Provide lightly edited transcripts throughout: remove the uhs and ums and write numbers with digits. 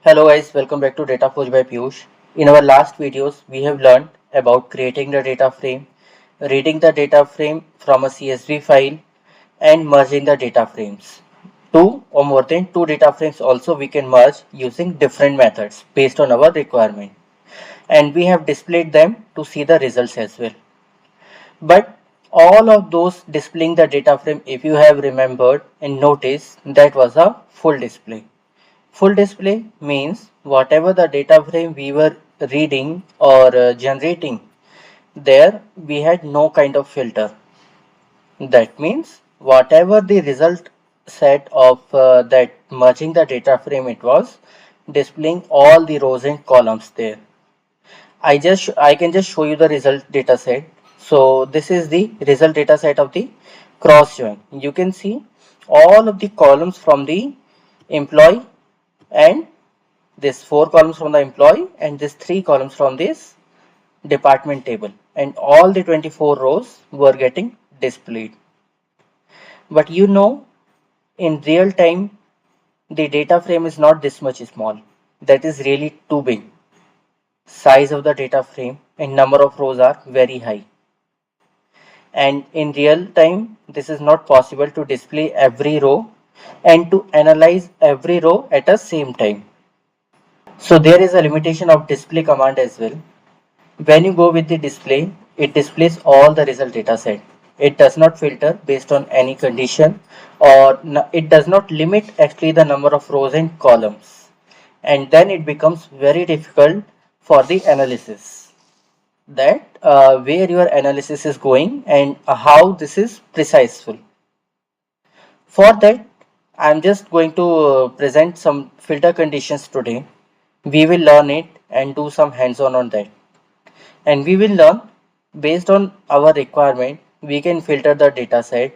Hello guys, welcome back to Data Forge by Piyush. In our last videos, we have learned about creating the data frame, reading the data frame from a CSV file, and merging the data frames. Two or more than two data frames also we can merge using different methods based on our requirement. And we have displayed them to see the results as well. But all of those displaying the data frame, if you have remembered and noticed, that was a full display. Full display means whatever the data frame we were reading or generating, there we had no kind of filter. That means whatever the result set of that merging the data frame, it was displaying all the rows and columns there. I can just show you the result data set. So this is the result data set of the cross join. You can see all of the columns from the employee and this 4 columns from the employee and this 3 columns from this department table, and all the 24 rows were getting displayed. But in real time the data frame is not this much small. That is really too big. Size of the data frame and number of rows are very high, and in real time this is not possible to display every row and to analyze every row at the same time. So there is a limitation of display command as well. When you go with the display, it displays all the result data set. It does not filter based on any condition, or it does not limit actually the number of rows and columns. And then it becomes very difficult for the analysis, that where your analysis is going and how this is preciseful. For that, I am just going to present some filter conditions today. We will learn it and do some hands-on on that. And we will learn based on our requirement, we can filter the data set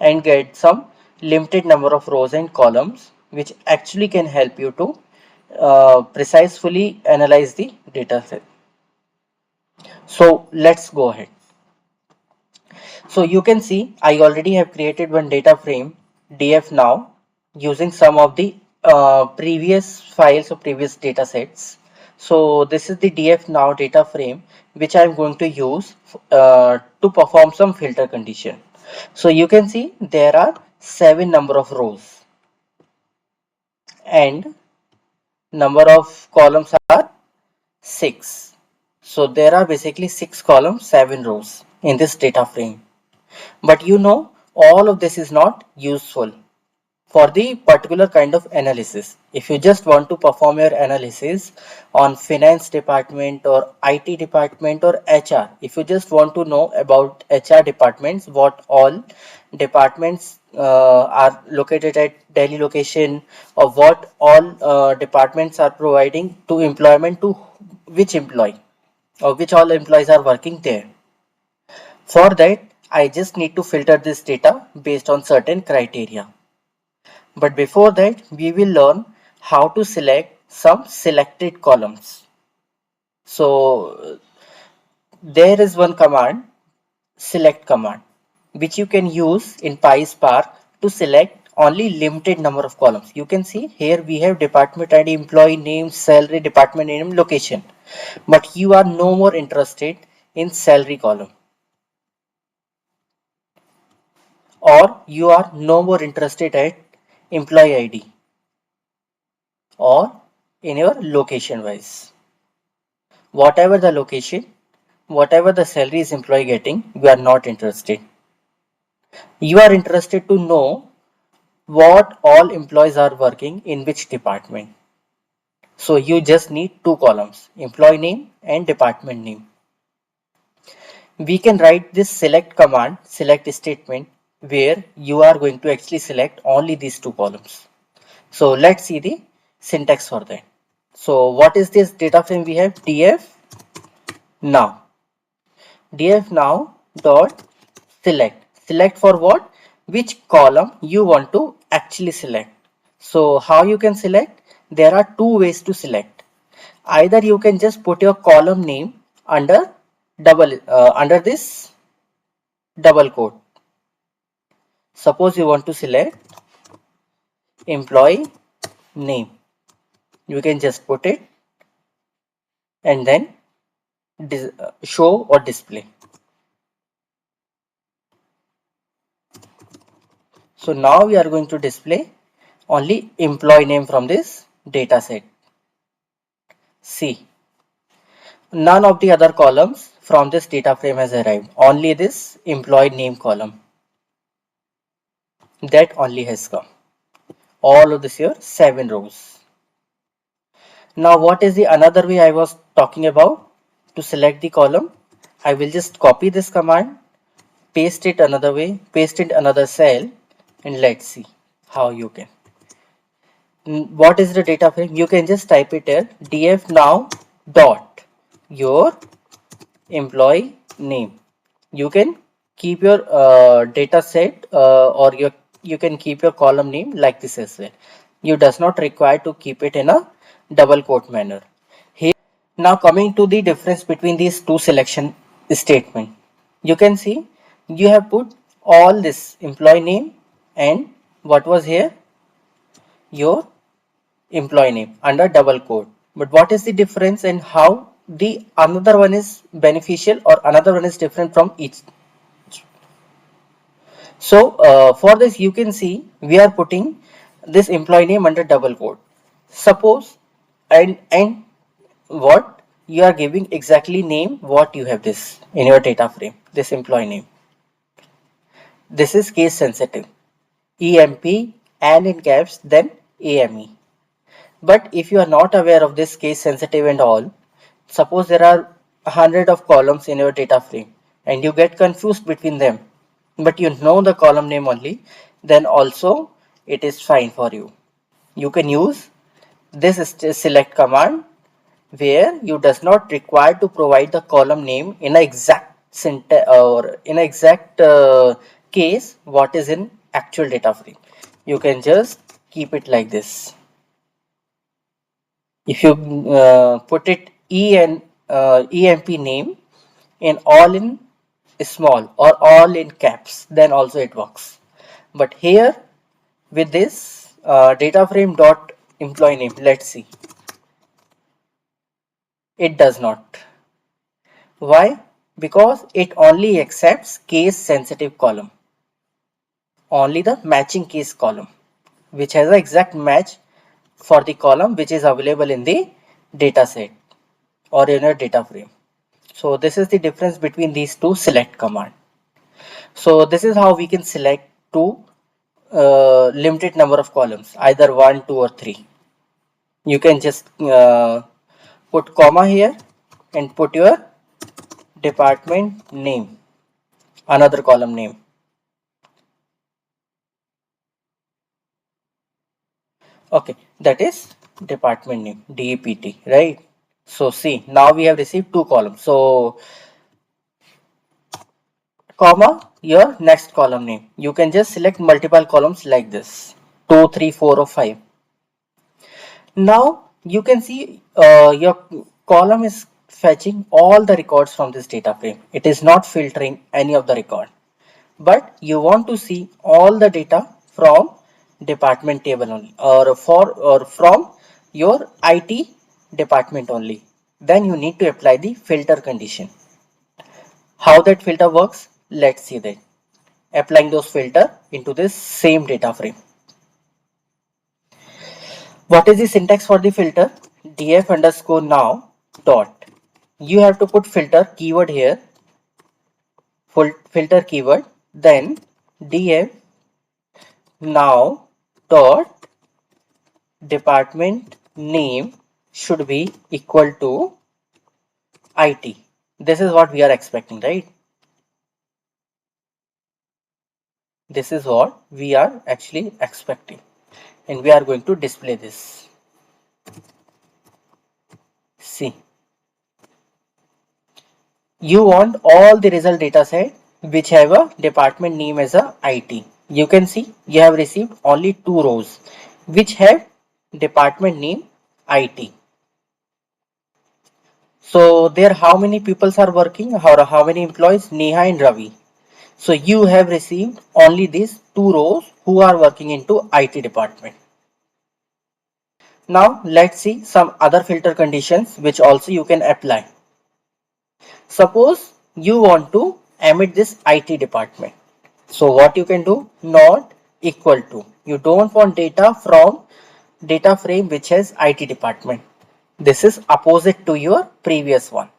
and get some limited number of rows and columns, which actually can help you to precisely analyze the data set. So let's go ahead. So you can see I already have created one data frame df now using some of the previous files or previous data sets. So this is the df now data frame which I am going to use to perform some filter condition. So you can see there are 7 number of rows and number of columns are 6. So there are basically 6 columns, 7 rows in this data frame. But all of this is not useful for the particular kind of analysis. If you just want to perform your analysis on finance department or IT department or HR, if you just want to know about HR departments, what all departments are located at Delhi location, or what all departments are providing to employment to which employee, or which all employees are working there. For that, I just need to filter this data based on certain criteria. But before that, we will learn how to select some selected columns. So there is one command, select command, which you can use in PySpark to select only limited number of columns. You can see here we have department ID, employee name, salary, department name, location. But you are no more interested in salary column, or you are no more interested at employee ID or in your location wise. Whatever the location, whatever the salary is employee getting, you are not interested. You are interested to know what all employees are working in which department. So you just need 2 columns, employee name and department name. We can write this select command, select statement, where you are going to actually select only these 2 columns. So let's see the syntax for that. So what is this data frame we have? df now. df now dot select. Select for what? Which column you want to actually select. So how you can select? There are 2 ways to select. Either you can just put your column name under under this double quote. Suppose you want to select employee name. You can just put it and then show or display. So now we are going to display only employee name from this data set. See, none of the other columns from this data frame has arrived. Only this employee name column. That only has come. All of this here, 7 rows. Now what is the another way I was talking about to select the column? I will just copy this command, paste it another way, paste it another cell, and let's see how you can. What is the data frame? You can just type it here, df now dot your employee name. You can keep your data set or you can keep your column name like this as well. You does not require to keep it in a double quote manner. Here, now coming to the difference between these two selection statement, you can see you have put all this employee name and what was here, your employee name under double quote. But what is the difference and how the another one is beneficial or another one is different from each? So for this you can see we are putting this employee name under double quote. Suppose and what you are giving exactly name what you have this in your data frame, this employee name. This is case sensitive. EMP and in caps then AME. But if you are not aware of this case sensitive and all, suppose there are 100 of columns in your data frame and you get confused between them, but you know the column name only, then also it is fine for you. You can use this select command where you does not require to provide the column name in a exact syntax or in a exact case what is in actual data frame. You can just keep it like this. If you put it EMP name in all in small or all in caps, then also it works. But here with this data frame dot employee name, let's see, it does not. Why? Because it only accepts case sensitive column, only the matching case column, which has an exact match for the column which is available in the data set or in a data frame. So this is the difference between these two select command. So this is how we can select two limited number of columns, either 1, 2 or 3. You can just put comma here and put your department name, another column name. Okay, that is department name, DEPT, right? So see, now we have received two columns. So comma your next column name. You can just select multiple columns like this, 2, 3, 4 or 5. Now you can see your column is fetching all the records from this data frame. It is not filtering any of the record, but you want to see all the data from department table only or from your IT department only. Then you need to apply the filter condition. How that filter works? Let's see that. Applying those filter into this same data frame. What is the syntax for the filter? Df underscore now dot. You have to put filter keyword here, filter keyword, then df now dot department name should be equal to IT. This is what we are expecting, right? This is what we are actually expecting, and we are going to display this. See, you want all the result data set which have a department name as a IT. You can see you have received only 2 rows which have department name IT. So there how many people are working or how many employees? Neha and Ravi. So you have received only these 2 rows who are working into IT department. Now let's see some other filter conditions which also you can apply. Suppose you want to emit this IT department. So what you can do, not equal to. You don't want data from data frame which has IT department. This is opposite to your previous one.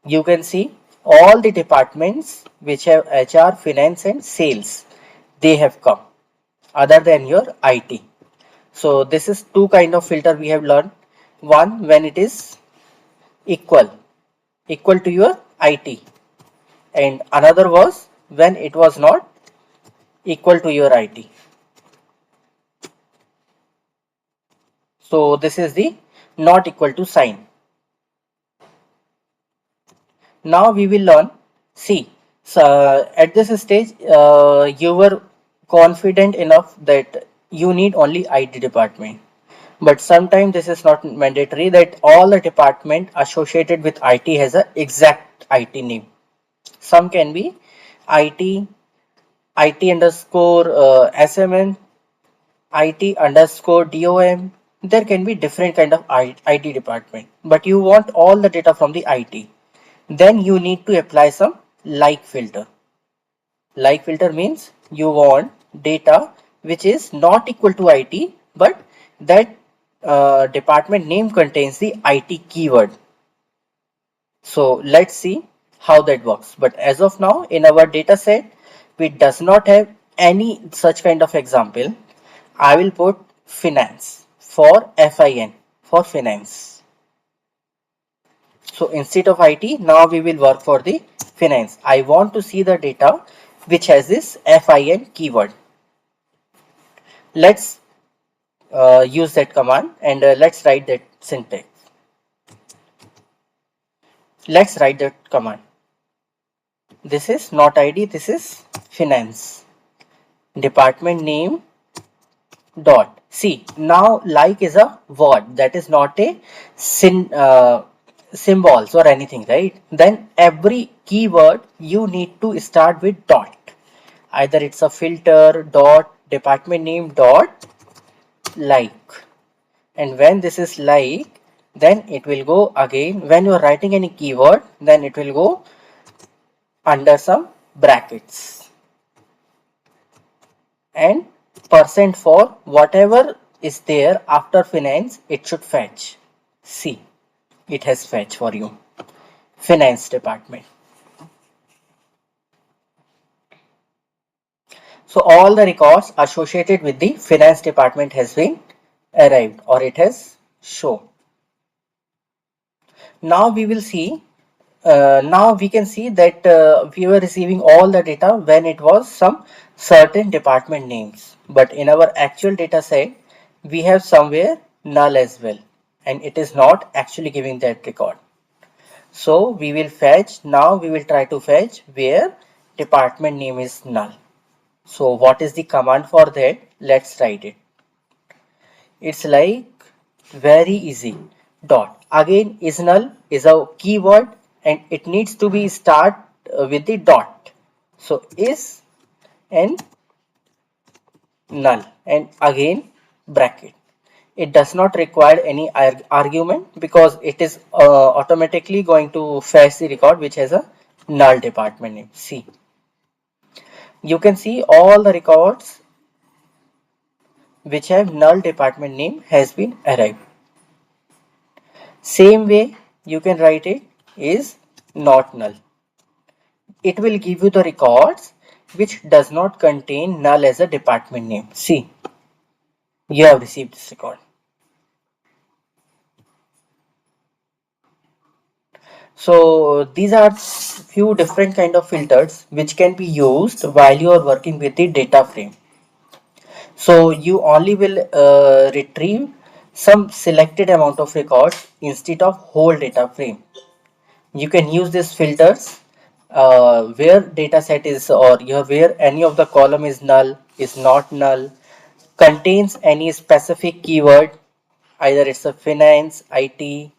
You can see all the departments which have HR, finance and sales, they have come other than your IT. So this is two kind of filter we have learned. One, when it is equal to your IT, and another was when it was not equal to your IT. So this is the not equal to sign. Now we will learn. See, so at this stage, you were confident enough that you need only IT department. But sometimes this is not mandatory that all the department associated with IT has a exact IT name. Some can be IT, IT underscore SMN, IT underscore DOM. There can be different kind of IT department, but you want all the data from the IT. Then you need to apply some like filter. Like filter means you want data which is not equal to IT, but that department name contains the IT keyword. So let's see how that works. But as of now, in our data set, we does not have any such kind of example. I will put finance for FIN for finance. So instead of IT, now we will work for the finance. I want to see the data which has this FIN keyword. Let's use that command and let's write that syntax. Let's write that command. This is not ID, this is finance. Department name dot. See, now like is a word, that is not a symbols or anything, right? Then every keyword you need to start with dot. Either it's a filter dot department name dot like, and when this is like, then it will go again. When you are writing any keyword, then it will go under some brackets and percent for whatever is there after finance, it should fetch. See, it has fetch for you finance department. So all the records associated with the finance department has been arrived or it has shown. Now we will see. Now we can see that we were receiving all the data when it was some certain department names. But in our actual data set, we have somewhere null as well, and it is not actually giving that record. So we will fetch. Now we will try to fetch where department name is null. So what is the command for that? Let's write it. It's like very easy. Dot. Again, is null is a keyword and it needs to be start with the dot. So is and null and again bracket. It does not require any argument because it is automatically going to fetch the record which has a null department name. See, you can see all the records which have null department name has been arrived. Same way you can write it is not null. It will give you the records which does not contain null as a department name. See, you have received this record. So these are few different kind of filters which can be used while you are working with the data frame. So you only will retrieve some selected amount of records instead of whole data frame. You can use these filters where data set is or where any of the column is null, is not null, contains any specific keyword, either it's a finance, IT,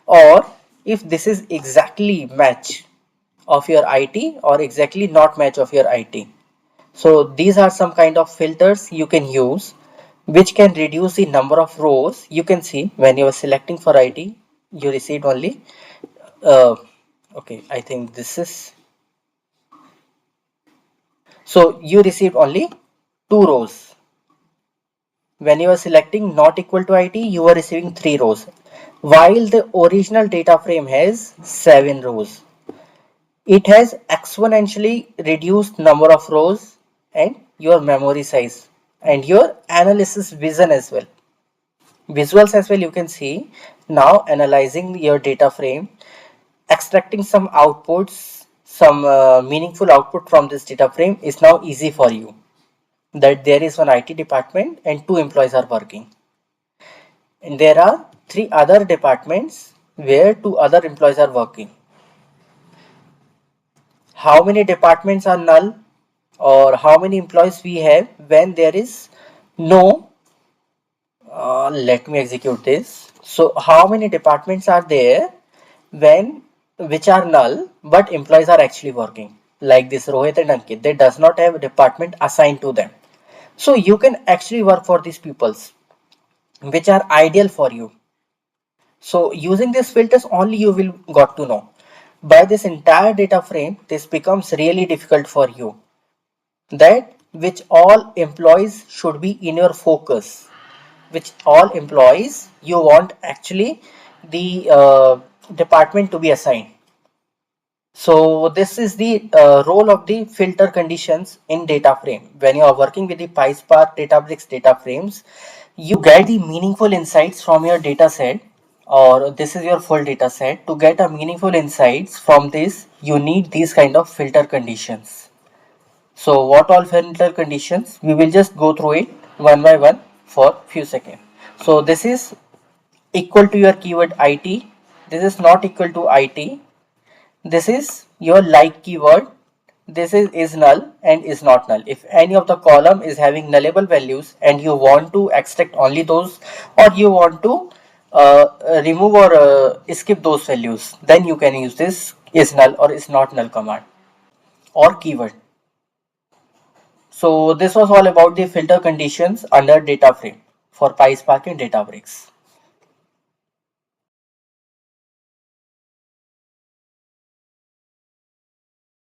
or if this is exactly match of your IT or exactly not match of your IT. So these are some kind of filters you can use which can reduce the number of rows. You can see when you are selecting for IT, you received only, okay, I think this is, so you received only 2 rows. When you are selecting not equal to IT, you are receiving 3 rows, while the original data frame has 7 rows. It has exponentially reduced number of rows and your memory size and your analysis vision as well. Visuals as well, you can see now analyzing your data frame, extracting some outputs, some meaningful output from this data frame is now easy for you. That there is one IT department and 2 employees are working. And there are 3 other departments where 2 other employees are working. How many departments are null or how many employees we have when there is no, let me execute this. So how many departments are there when which are null but employees are actually working, like this Rohit and Ankit, they does not have a department assigned to them. So you can actually work for these peoples which are ideal for you. So using these filters only you will got to know. By this entire data frame, this becomes really difficult for you. That which all employees should be in your focus, which all employees you want actually the department to be assigned. So this is the role of the filter conditions in data frame. When you are working with the PySpark, Databricks data frames, you get the meaningful insights from your data set, or this is your full data set. To get a meaningful insights from this, you need these kind of filter conditions. So what all filter conditions? We will just go through it one by one for few seconds. So this is equal to your keyword IT. This is not equal to IT. This is your like keyword. This is null and is not null. If any of the column is having nullable values and you want to extract only those, or you want to remove or skip those values, then you can use this is null or is not null command or keyword. So this was all about the filter conditions under data frame for PySpark and Databricks.